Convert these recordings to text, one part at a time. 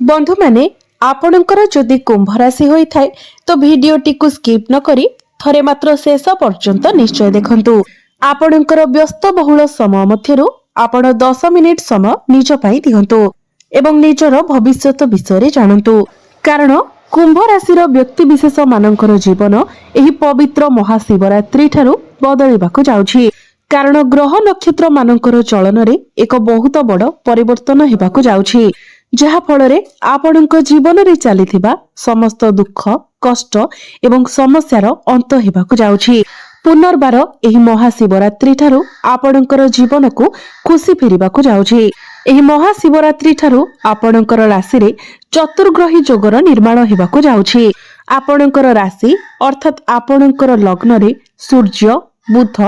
बंधु माने आपणकर जदि कुंभ राशि होई थाए तो भिडियोटी को स्किप न करी थरे मात्र शेष पर्यंत निश्चय देखंतु। आपणकर व्यस्त बहुल समय मध्यरु आपण 10 मिनिट समय निज पई दियंतु एवं निजर भविष्यत विषय जानतु। कारण कुंभ राशि व्यक्ति विशेष मानकर जीवन एही पवित्र महाशिवरात्रि ठारू बदलिबाकु जाउछि। कारण ग्रह नक्षत्र मानकर चलन रे एक बहुत बड़ परिवर्तन हेबाकु जाउछि, जहा फଳରେ आपणक जीवन रे चलीथिबा समस्त दुख कष्ट एवं समस्यार अंत हेबाकु जाउछि। पुनर्बार एही महाशिवरात्रि ठारू आपणकर जीवन को खुशी फेरिबाकु जाउछि। एही महाशिवरात्रि ठारू आपणकर राशि रे चतुर्ग्रही जोगर निर्माण हेबाकु जाउछि। आपणकर राशि अर्थात आपणकर लग्न रे सूर्य बुध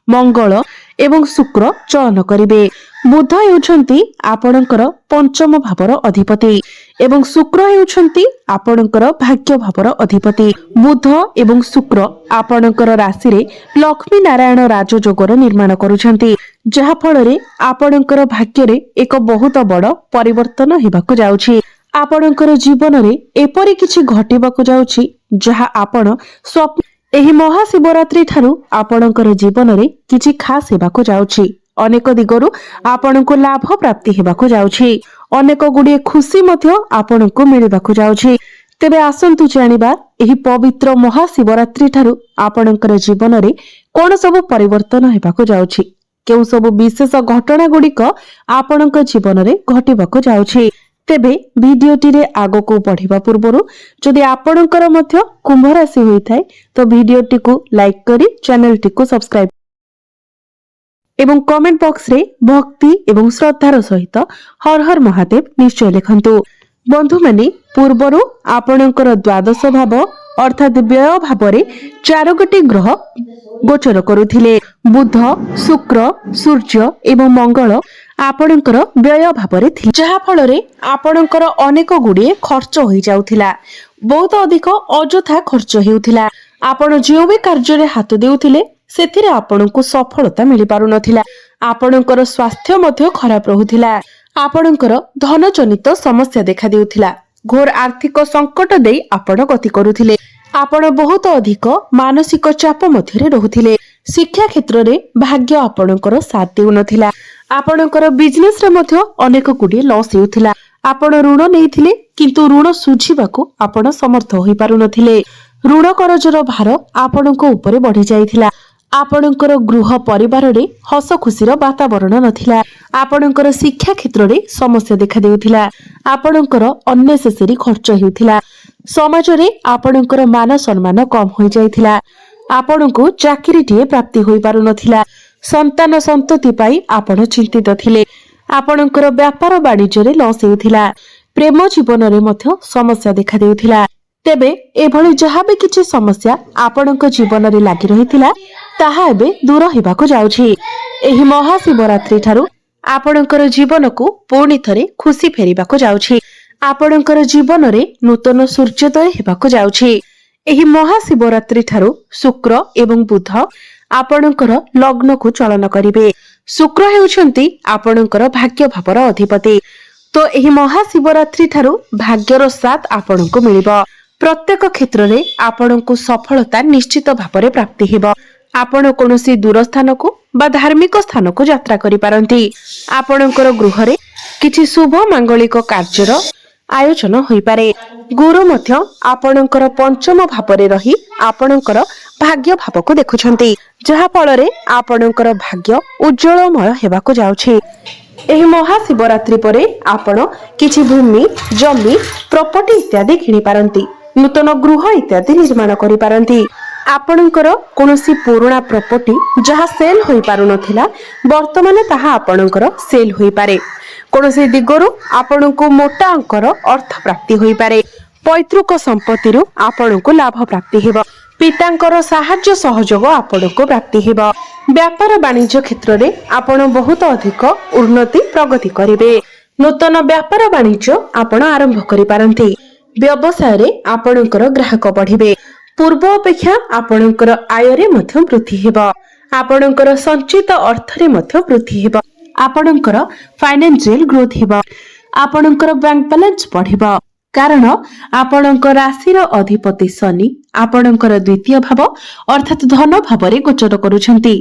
मंगल एवं शुक्र चयन करिवे। बुध हेउछंती आपणकर पंचम भावर अधिपति एवं शुक्र हेउछंती आपणकर भाग्य भावर अधिपति। बुध एवं शुक्र आपणकर राशि रे लक्ष्मी नारायण राजयोगर निर्माण करुछंती, जहा फଳରେ आपणकर भाग्य रे एक बहुत बड़ परिवर्तन हेबाकु जाउछि। आपणकर जीवन रे एपरि किछि घटिबाकु जाउछि जहा आपण स्वप्न एही महाशिवरात्रि ठारू आपणकर जीवन रे किछि खास हेबाकु जाउछि। अनेक दिगरु आपणको लाभ प्राप्ति हेबाकु जाउछि। अनेक गुडिए खुशी मध्य आपणको मिलिबाकु जाउछि। तेबे आसंतु जानिबा एही पवित्र महाशिवरात्रि ठारू आपणकर जीवन रे कोन सब परिवर्तन हेबाकु जाउछि, केउ सब विशेष घटना गुडिक आपणक जीवन रे घटिबाकु जाउछि। तेबे भिडियोटी रे आगो को पढ़िबा पूर्वरु जदि आपणकर मध्य कुंभ राशि होई थाए तो भिडियोटी को लाइक करी चैनल टी को सब्सक्राइब एवं कमेंट बॉक्स रे भक्ति एवं श्रद्धार सहित हर हर महादेव निश्चय लिखंतु। बंधु माने पूर्वरु आपणकर द्वादश भाव अर्थात व्यय भाव रे 4 गोटी ग्रह गोचर करुथिले। बुध शुक्र सूर्य एवं मंगल आपणकर व्यय भाव रे थिले, जहा फଳରେ आपणकर अनेक गुडिए खर्च होई जाउथिला। बहुत अधिक अजथा खर्च हेउथिला। आपण जो भी कार्य रे हाथ देउथिले सेथिरे आपणको सफलता मिली पारु नथिला। आपणकर स्वास्थ्य मध्य खराब रहुथिला। आपणकर धन जनित समस्या देखा देउथिला। घोर आर्थिक संकट देई आपण गति करुथिले। आपण बहुत अधिक मानसिक चाप मध्यरे रहुथिले। शिक्षा क्षेत्र रे भाग्य आपणकर साथ देउ नथिला। आपणकर बिजनेस रे मध्य अनेक गुडिए लॉस हेउथिला। आपण ऋण नेइथिले किंतु ऋण सुझिबाकू आपण समर्थ होई पारु नथिले। ऋण करजर भार आपणको ऊपर बढ़ी जाइथिला। आपणकर गृह परिवार रे हस खुशीर वातावरण नथिला। आपणकर शिक्षा क्षेत्र रे समस्या देखा देउथिला। आपणकर अननेसेसरी खर्च हेउथिला। समाज रे आपणकर मान सम्मान कम होई जाइथिला। आपणको चाकरीटिए प्राप्ति होई पारु नथिला। संतान संतति पाई आपण चिंतित थिले। आपणकर व्यापार वाणिज्य रे लॉस हेउथिला। प्रेम जीवन रे मध्य समस्या देखा देउथिला। तेबे एभଳି जहा भी किछि समस्या आपणक जीवन रे लागि रहिथिला ताहा एबे दूर हेबाकु जाउछि। एही महाशिवरात्रि ठारू आपणकर जीवन को पूर्णी थरे खुशी फेरिबाकु जाउछि। आपणकर जीवन रे नूतन सूर्योदय हेबाकु जाउछि। एही महाशिवरात्रि ठारू शुक्र एवं बुध आपणकर लग्न को चलन करिवे। शुक्र हेउछंती आपणकर भाग्य भावर अधिपति। तो एही महाशिवरात्रि ठारू भाग्यर साथ आपणको मिलिबो। प्रत्येक क्षेत्र रे आपणको सफलता निश्चित भाବରେ प्राप्ति हेबो। आपण कोनोसी दूर स्थान को बा धार्मिक स्थान को यात्रा करि पारंती। आपणकर गृह रे किछि शुभ मांगलिक कार्यर आयोजन होई पारे। गुरु मध्य आपणकर पंचम भाବରେ रही आपणकर भाग्य भाव को देखुछंती, जहा फଳରେ आपणकर भाग्य उज्जवलमय हेबाकु जाउछि। एही महाशिवरात्रि परे आपण किछि भूमि जमी प्रॉपर्टी इत्यादि किनि पारंती। नूतन गृह इत्यादि निर्माण करि पारंती। आपणकर कोनोसी पुराना प्रॉपर्टी जहा सेल होई पारु नथिला वर्तमान ताहा आपणकर सेल होई पारे। कोनोसी दिगरु आपणको मोटा अंकर अर्थ प्राप्ति होई पारे। पैतृक संपत्ति रु आपणको लाभ प्राप्ति हेबो। पितांकर साहाय्य सहयोग आपणको प्राप्ति हेबो। व्यापार वाणिज्य क्षेत्र रे आपण बहुत अधिक उन्नति प्रगति करिवे। नूतन व्यापार वाणिज्य आपण आरंभ करि पारंती। व्यवसाय रे आपणकर ग्राहक बढ़िबे। पूर्व अपेक्षा आपणकर आय रे मध्य वृद्धि हेबो। आपणकर संचित अर्थ रे मध्य वृद्धि हेबो। आपणकर फाइनेंशियल ग्रोथ हेबो। ଆପଣଙ୍କର ବ୍ୟାଙ୍କ ବାଲାନ୍ସ ବଢିବ। କାରଣ ଆପଣଙ୍କ ରାଶିର ଅଧିପତି ଶନି ଆପଣଙ୍କର ଦ୍ୱିତୀୟ ଭାବ ଅର୍ଥାତ୍ ଧନ ଭାବରେ ଗୋଚର କରୁଛନ୍ତି,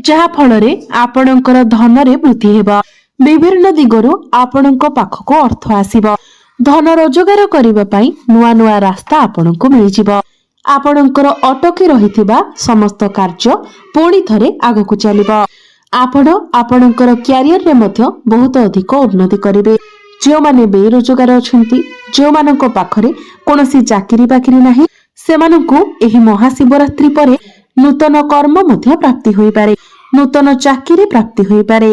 ଯାହା ଫଳରେ ଆପଣଙ୍କର ଧନରେ ବୃଦ୍ଧି ହେବ। ବିଭିନ୍ନ ଦିଗରୁ ଆପଣଙ୍କ ପାଖକୁ ଅର୍ଥ ଆସିବ। ଧନ ରୋଜଗାର କରିବା ପାଇଁ ନୂଆ ନୂଆ ରାସ୍ତା ଆପଣଙ୍କୁ ମିଳିଯିବ। ଆପଣଙ୍କର ଅଟକି ରହିଥିବା ସମସ୍ତ କାର୍ଯ୍ୟ ପୁଣି ଥରେ ଆଗକୁ ଚାଲିବ। ଆପଣ ଆପଣଙ୍କର କ୍ୟାରିୟରରେ ମଧ୍ୟ ବହୁତ ଅଧିକ ଉନ୍ନତି କରିବେ। ଯେଉଁମାନେ ବେରୋଜଗାର ଅଛନ୍ତି, ଯେଉଁମାନଙ୍କ ପାଖରେ କୌଣସି ଚାକିରି ବାକିରି ନାହିଁ, ସେମାନଙ୍କୁ ଏହି ମହାଶିବରାତ୍ରି ପରେ ନୂତନ କର୍ମ ମଧ୍ୟ ପ୍ରାପ୍ତି ହୋଇପାରେ। ନୂତନ ଚାକିରି ପ୍ରାପ୍ତି ହୋଇପାରେ।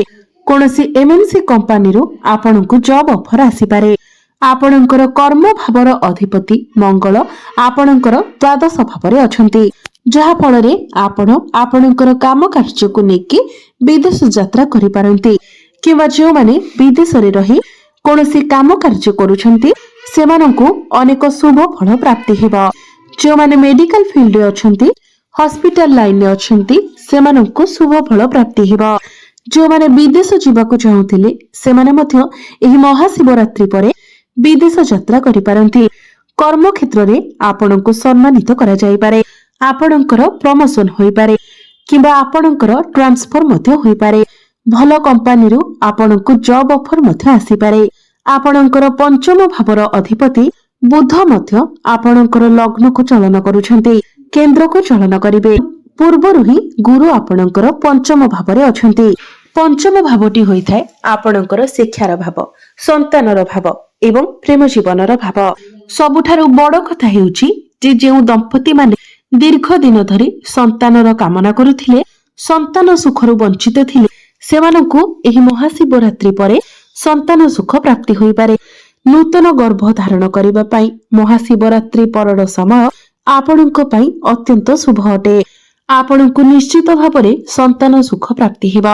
କୌଣସି ଏମଏନସି କମ୍ପାନୀରୁ ଆପଣଙ୍କୁ ଜବ୍ ଅଫର ଆସିପାରେ। ଆପଣଙ୍କର କର୍ମ ଭାବର ଅଧିପତି ମଙ୍ଗଳ ଆପଣଙ୍କର ଦ୍ୱାଦଶ ଭାବରେ ଅଛନ୍ତି, ଯାହା ଫଳରେ ଆପଣ ଆପଣଙ୍କର କାମ କାର୍ଯ୍ୟକୁ ନେଇକି ବିଦେଶ ଯାତ୍ରା କରିପାରନ୍ତି। କିମ୍ବା ଯେଉଁମାନେ ବିଦେଶରେ ରହି କୌଣସି କାମ କାର୍ଯ୍ୟ କରୁଛନ୍ତି, ସେମାନଙ୍କୁ ଅନେକ ଶୁଭ ଫଳ ପ୍ରାପ୍ତି ହେବ। ଯେଉଁମାନେ ମେଡିକାଲ ଫିଲ୍ଡରେ ଅଛନ୍ତି, ହସ୍ପିଟାଲ ଲାଇନରେ ଅଛନ୍ତି, ସେମାନଙ୍କୁ ଶୁଭ ଫଳ ପ୍ରାପ୍ତି ହେବ। ଯେଉଁମାନେ ବିଦେଶ ଯିବାକୁ ଚାହୁଁଥିଲେ, ସେମାନେ ମଧ୍ୟ ଏହି ମହାଶିବରାତ୍ରି ପରେ ବିଦେଶ ଯାତ୍ରା କରିପାରନ୍ତି। କର୍ମକ୍ଷେତ୍ରରେ ଆପଣଙ୍କୁ ସମ୍ମାନିତ କରାଯାଇପାରେ। ଆପଣଙ୍କର ପ୍ରମୋସନ ହୋଇପାରେ କିମ୍ବା ଆପଣଙ୍କର ଟ୍ରାନ୍ସଫର ମଧ୍ୟ ହୋଇପାରେ। ଭଲ କମ୍ପାନୀରୁ ଆପଣଙ୍କୁ ଜବ୍ ଅଫର ମଧ୍ୟ ଆସିପାରେ। ଆପଣଙ୍କର ପଞ୍ଚମ ଭାବର ଅଧିପତି ବୁଧ ମଧ୍ୟ ଆପଣଙ୍କର ଲଗ୍ନକୁ ଚାଳନ କରୁଛନ୍ତି, କେନ୍ଦ୍ରକୁ ଚାଳନ କରିବେ। ପୂର୍ବରୁ ହିଁ ଗୁରୁ ଆପଣଙ୍କର ପଞ୍ଚମ ଭାବରେ ଅଛନ୍ତି। ପଞ୍ଚମ ଭାବଟି ହୋଇଥାଏ ଆପଣଙ୍କର ଶିକ୍ଷାର ଭାବ, ସନ୍ତାନର ଭାବ ଏବଂ ପ୍ରେମ ଜୀବନର ଭାବ। ସବୁଠାରୁ ବଡ କଥା ହେଉଛି ଯେ ଯେଉଁ ଦମ୍ପତି ମାନେ ଦୀର୍ଘ ଦିନ ଧରି ସନ୍ତାନର କାମନା କରୁଥିଲେ, ସନ୍ତାନ ସୁଖରୁ ବଞ୍ଚିତ ଥିଲେ, ସେମାନଙ୍କୁ ଏହି ମହାଶିବରାତ୍ରି ପରେ ସନ୍ତାନ ସୁଖ ପ୍ରାପ୍ତି ହୋଇପାରେ। ନୂତନ ଗର୍ଭ ଧାରଣ କରିବା ପାଇଁ ମହାଶିବରାତ୍ରି ପରର ସମୟ ଆପଣଙ୍କ ପାଇଁ ଅତ୍ୟନ୍ତ ଶୁଭ ଅଟେ। ଆପଣଙ୍କୁ ନିଶ୍ଚିତ ଭାବରେ ସନ୍ତାନ ସୁଖ ପ୍ରାପ୍ତି ହେବ।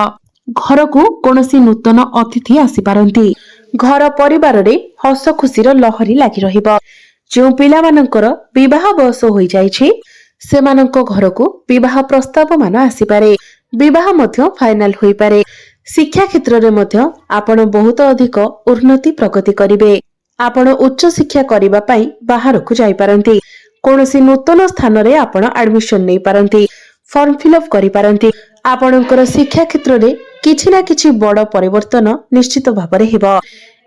ଘରକୁ କୌଣସି ନୂତନ ଅତିଥି ଆସିପାରନ୍ତି। ଘର ପରିବାରରେ ହସ ଖୁସିର ଲହରୀ ଲାଗି ରହିବ। ଯେଉଁ ପିଲାମାନଙ୍କର ବିବାହ ବୟସ ହୋଇଯାଇଛି, ସେମାନଙ୍କ ଘରକୁ ବିବାହ ପ୍ରସ୍ତାବ ମାନ ଆସିପାରେ। ବିବାହ ମଧ୍ୟ ଫାଇନାଲ ହୋଇପାରେ। ଶିକ୍ଷା କ୍ଷେତ୍ରରେ ମଧ୍ୟ ଆପଣ ବହୁତ ଅଧିକ ଉନ୍ନତି ପ୍ରଗତି କରିବେ। ଆପଣ ଉଚ୍ଚ ଶିକ୍ଷା କରିବା ପାଇଁ ବାହାରକୁ ଯାଇପାରନ୍ତି। କୌଣସି ନୂତନ ସ୍ଥାନରେ ଆପଣ ଆଡମିସନ ନେଇପାରନ୍ତି, ଫର୍ମ ଫିଲଅପ କରିପାରନ୍ତି। ଆପଣଙ୍କର ଶିକ୍ଷା କ୍ଷେତ୍ରରେ କିଛି ନା କିଛି ବଡ ପରିବର୍ତ୍ତନ ନିଶ୍ଚିତ ଭାବରେ ହେବ।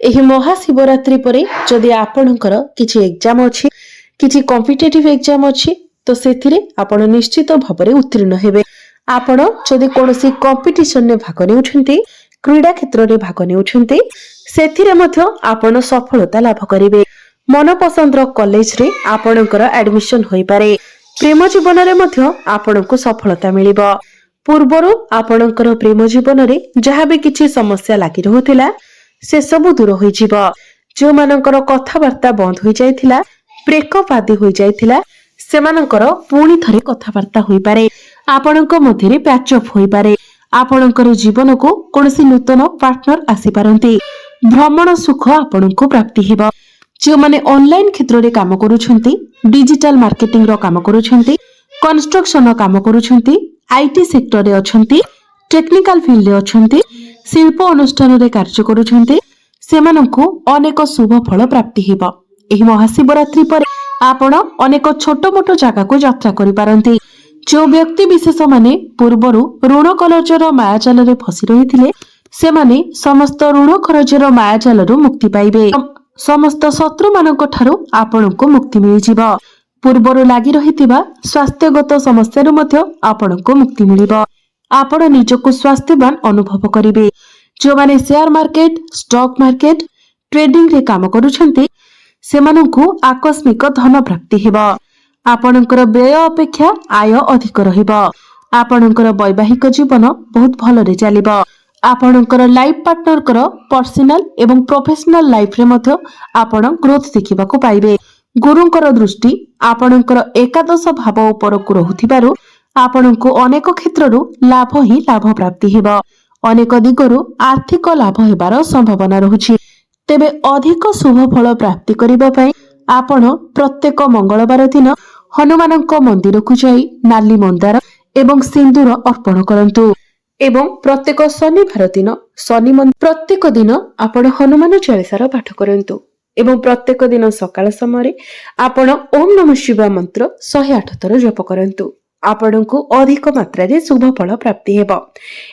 ଏହି ମହାଶିବରାତ୍ରି ପରେ ଯଦି ଆପଣଙ୍କର କିଛି ଏକ୍ଜାମ ଅଛି, କିଛି କମ୍ପିଟେଟିଭ ଏକ୍ଜାମ ଅଛି, ତ ସେଥିରେ ଆପଣ ନିଶ୍ଚିତ ଭାବରେ ଉତ୍ତୀର୍ଣ୍ଣ ହେବେ। ଆପଣ ଯଦି କୌଣସି କମ୍ପିଟିସନରେ ଭାଗ ନେଉଛନ୍ତି, କ୍ରୀଡା କ୍ଷେତ୍ରରେ ଭାଗ ନେଉଛନ୍ତି, ସେଥିରେ ମଧ୍ୟ ଆପଣ ସଫଳତା ଲାଭ କରିବେ। ମନପସନ୍ଦର କଲେଜରେ ଆପଣଙ୍କର ଆଡମିସନ ହୋଇପାରେ। ପ୍ରେମ ଜୀବନରେ ମଧ୍ୟ ଆପଣଙ୍କୁ ସଫଳତା ମିଳିବ। ପୂର୍ବରୁ ଆପଣଙ୍କର ପ୍ରେମ ଜୀବନରେ ଯାହାବି କିଛି ସମସ୍ୟା ଲାଗି ରହୁଥିଲା, ସେସବୁ ଦୂର ହୋଇଯିବ। ଯେଉଁମାନଙ୍କର କଥାବାର୍ତ୍ତା ବନ୍ଦ ହୋଇଯାଇଥିଲା, ବ୍ରେକଅପ୍ ଆଦି ହୋଇଯାଇଥିଲା, ସେମାନଙ୍କର ପୁଣି ଥରେ କଥାବାର୍ତ୍ତା ହୋଇପାରେ। ଆପଣଙ୍କ ମଧ୍ୟରେ ପ୍ୟାଚଅପ୍ ହୋଇପାରେ। ଆପଣଙ୍କର ଜୀବନକୁ କୌଣସି ନୂତନ ପାର୍ଟନର ଆସିପାରନ୍ତି। ଭ୍ରମଣ ସୁଖ ଆପଣଙ୍କୁ ପ୍ରାପ୍ତି ହେବ। ଯେଉଁମାନେ ଅନଲାଇନ କ୍ଷେତ୍ରରେ କାମ କରୁଛନ୍ତି, ଡିଜିଟାଲ ମାର୍କେଟିଂର କାମ କରୁଛନ୍ତି, କନଷ୍ଟ୍ରକ୍ସନର କାମ କରୁଛନ୍ତି, ଆଇଟି ସେକ୍ଟରରେ ଅଛନ୍ତି, ଟେକ୍ନିକାଲ ଫିଲ୍ଡରେ ଅଛନ୍ତି, ଶିଳ୍ପ ଅନୁଷ୍ଠାନରେ କାର୍ଯ୍ୟ କରୁଛନ୍ତି, ସେମାନଙ୍କୁ ଅନେକ ଶୁଭ ଫଳ ପ୍ରାପ୍ତି ହେବ। ଏହି ମହାଶିବରାତ୍ରି ପରେ ଆପଣ ଅନେକ ଛୋଟ ମୋଟ ଜାଗାକୁ ଯାତ୍ରା କରିପାରନ୍ତି। ଯେଉଁ ବ୍ୟକ୍ତି ବିଶେଷ ମାନେ ପୂର୍ବରୁ ଋଣ କରଜର ମାୟାଜାଲରେ ଫସି ରହିଥିଲେ, ସେମାନେ ସମସ୍ତ ଋଣ କରଜର ମାୟାଜାଲରୁ ମୁକ୍ତି ପାଇବେ। ସମସ୍ତ ଶତ୍ରୁମାନଙ୍କ ଠାରୁ ଆପଣଙ୍କୁ ମୁକ୍ତି ମିଳିଯିବ। ପୂର୍ବରୁ ଲାଗି ରହିଥିବା ସ୍ୱାସ୍ଥ୍ୟଗତ ସମସ୍ୟାରୁ ମଧ୍ୟ ଆପଣଙ୍କୁ ମୁକ୍ତି ମିଳିବ। ଆପଣ ନିଜକୁ ସ୍ୱାସ୍ଥ୍ୟବାନ ଅନୁଭବ କରିବେ। ଯେଉଁମାନେ ସେୟାର ମାର୍କେଟ, ଷ୍ଟକ୍ ମାର୍କେଟ, ଟ୍ରେଡିଂରେ କାମ କରୁଛନ୍ତି, ସେମାନଙ୍କୁ ଆକସ୍ମିକ ଧନ ପ୍ରାପ୍ତି ହେବ। ଆପଣଙ୍କର ବ୍ୟୟ ଅପେକ୍ଷା ଆୟ ଅଧିକ ରହିବ। ଆପଣଙ୍କର ବୈବାହିକ ଜୀବନ ବହୁତ ଭଲରେ ଚାଲିବ। ଆପଣଙ୍କର ଲାଇଫ ପାର୍ଟନରଙ୍କର ପର୍ସନାଲ ଏବଂ ପ୍ରଫେସନାଲ ଲାଇଫରେ ମଧ୍ୟ ଆପଣ ଗ୍ରୋଥ ଦେଖିବାକୁ ପାଇବେ। ଗୁରୁଙ୍କର ଦୃଷ୍ଟି ଆପଣଙ୍କର ଏକାଦଶ ଭାବ ଉପରକୁ ରହୁଥିବାରୁ ଆପଣଙ୍କୁ ଅନେକ କ୍ଷେତ୍ରରୁ ଲାଭ ହିଁ ଲାଭ ପ୍ରାପ୍ତି ହେବ। ଅନେକ ଦିଗରୁ ଆର୍ଥିକ ଲାଭ ହେବାର ସମ୍ଭାବନା ରହୁଛି। ତେବେ ଅଧିକ ଶୁଭ ଫଳ ପ୍ରାପ୍ତି କରିବା ପାଇଁ ଆପଣ ପ୍ରତ୍ୟେକ ମଙ୍ଗଳବାର ଦିନ ହନୁମାନଙ୍କ ମନ୍ଦିରକୁ ଯାଇ ନାଲି ମନ୍ଦାର ଏବଂ ସିନ୍ଦୁର ଅର୍ପଣ କରନ୍ତୁ। ଏବଂ ପ୍ରତ୍ୟେକ ଶନିବାର ଦିନ ପ୍ରତ୍ୟେକ ଦିନ ଆପଣ ହନୁମାନ ଚାଳିଶାର ପାଠ କରନ୍ତୁ ଏବଂ ପ୍ରତ୍ୟେକ ଦିନ ସକାଳ ସମୟରେ ଆପଣ ଓಂ ନମଃ ଶିବାୟ ମନ୍ତ୍ର 108 ଥର ଜପ କରନ୍ତୁ। ଆପଣଙ୍କୁ ଅଧିକ ମାତ୍ରାରେ ଶୁଭ ଫଳ ପ୍ରାପ୍ତି ହେବ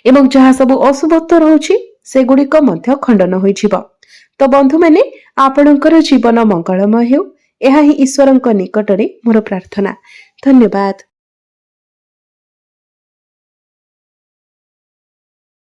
ଏବଂ ଯାହା ସବୁ ଅଶୁଭତ୍ୱ ରହୁଛି ସେଗୁଡିକ ମଧ୍ୟ ଖଣ୍ଡନ ହୋଇଯିବ। ତ ବନ୍ଧୁମାନେ, ଆପଣଙ୍କର ଜୀବନ ମଙ୍ଗଳମୟ ହେଉ, ଏହା ହିଁ ଈଶ୍ୱରଙ୍କ ନିକଟରେ ମୋର ପ୍ରାର୍ଥନା। ଧନ୍ୟବାଦ।